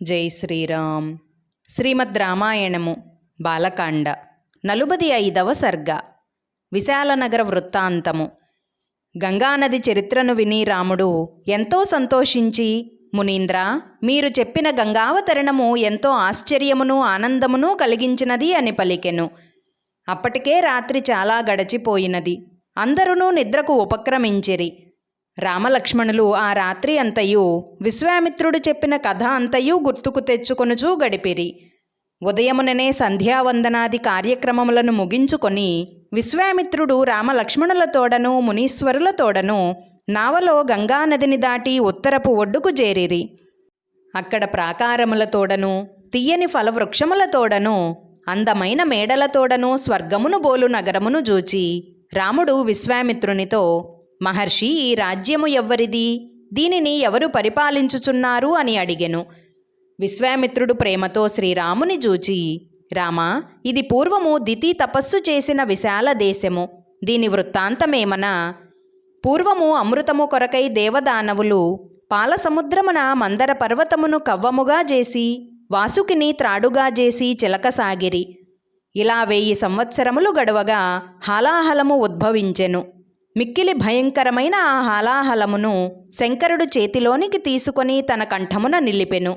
జై శ్రీరామ్. శ్రీమద్ రామాయణము బాలకాండ 45వ సర్గ. విశాలనగర వృత్తాంతము. గంగానది చరిత్రను విని రాముడు ఎంతో సంతోషించి, మునీంద్ర, మీరు చెప్పిన గంగావతరణము ఎంతో ఆశ్చర్యమును ఆనందమును కలిగించినది అని పలికెను. అప్పటికే రాత్రి చాలా గడచిపోయినది. అందరూ నిద్రకు ఉపక్రమించిరి. రామలక్ష్మణులు ఆ రాత్రి అంతయు విశ్వామిత్రుడు చెప్పిన కథ అంతయు గుర్తుకు తెచ్చుకొనుచూ గడిపిరి. ఉదయముననే సంధ్యావందనాది కార్యక్రమములను ముగించుకొని విశ్వామిత్రుడు రామలక్ష్మణులతోడను మునీశ్వరులతోడను నావలో గంగానదిని దాటి ఉత్తరపు ఒడ్డుకు చేరిరి. అక్కడ ప్రాకారములతోడను తీయని ఫలవృక్షములతోడను అందమైన మేడలతోడను స్వర్గమును బోలు నగరమును జూచి రాముడు విశ్వామిత్రునితో, మహర్షి, ఈ రాజ్యము ఎవ్వరిది? దీనిని ఎవరు పరిపాలించుచున్నారు అని అడిగెను. విశ్వామిత్రుడు ప్రేమతో శ్రీరాముని జూచి, రామా, ఇది పూర్వము దితి తపస్సు చేసిన విశాల దేశము. దీని వృత్తాంతమేమనా? పూర్వము అమృతము కొరకై దేవదానవులు పాలసముద్రమున మందర పర్వతమును కవ్వముగా చేసి వాసుకిని త్రాడుగా చేసి చిలకసాగిరి. ఇలా 1000 సంవత్సరములు గడవగా హాలాహలము ఉద్భవించెను. మిక్కిలి భయంకరమైన ఆ హాలాహలమును శంకరుడు చేతిలోనికి తీసుకొని తన కంఠమున నిలిపెను.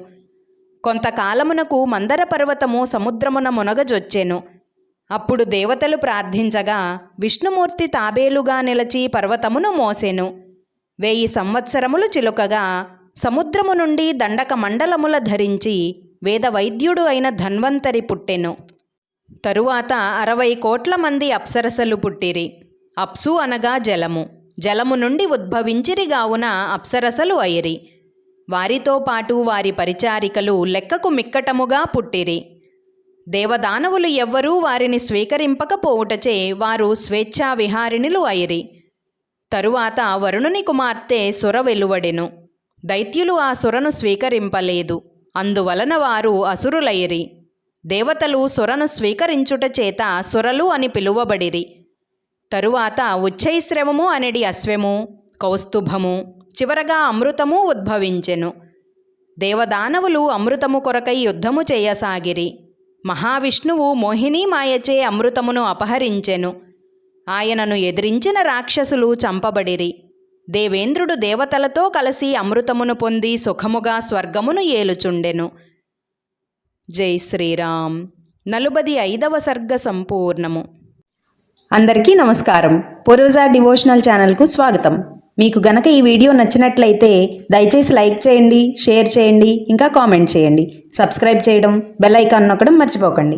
కొంతకాలమునకు మందర పర్వతము సముద్రమున మునగజొచ్చెను. అప్పుడు దేవతలు ప్రార్థించగా విష్ణుమూర్తి తాబేలుగా నిలచి పర్వతమును మోసెను. 1000 సంవత్సరములు చిలుకగా సముద్రము నుండి దండక మండలముల ధరించి వేదవైద్యుడు అయిన ధన్వంతరి పుట్టెను. తరువాత 60 కోట్ల మంది అప్సరసలు పుట్టిరి. అప్సు అనగా జలము. జలము నుండి ఉద్భవించిరిగావున అప్సరసలు అయిరి. వారితో పాటు వారి పరిచారికలు లెక్కకు మిక్కటముగా పుట్టిరి. దేవదానవులు ఎవ్వరూ వారిని స్వీకరింపకపోవుటచే వారు స్వేచ్ఛా విహారిణులు అయిరి. తరువాత వరుణుని కుమార్తె సుర వెలువడెను. దైత్యులు ఆ సురను స్వీకరింపలేదు. అందువలన వారు అసురులైరి. దేవతలు సురను స్వీకరించుట చేత సురలు అని పిలువబడిరి. తరువాత ఉచ్చైశ్రవము అనడి అశ్వము, కౌస్తుభము, చివరగా అమృతము ఉద్భవించెను. దేవదానవులు అమృతము కొరకై యుద్ధము చేయసాగిరి. మహావిష్ణువు మోహినీ మాయచే అమృతమును అపహరించెను. ఆయనను ఎదిరించిన రాక్షసులు చంపబడిరి. దేవేంద్రుడు దేవతలతో కలిసి అమృతమును పొంది సుఖముగా స్వర్గమును ఏలుచుండెను. జై శ్రీరామ్. 45వ సర్గ సంపూర్ణము. అందరికీ నమస్కారం. పూర్వజా డివోషనల్ ఛానల్కు స్వాగతం. మీకు గనక ఈ వీడియో నచ్చినట్లయితే దయచేసి లైక్ చేయండి, షేర్ చేయండి, ఇంకా కామెంట్ చేయండి. సబ్స్క్రైబ్ చేయడం, బెల్ ఐకాన్ నొక్కడం మర్చిపోకండి.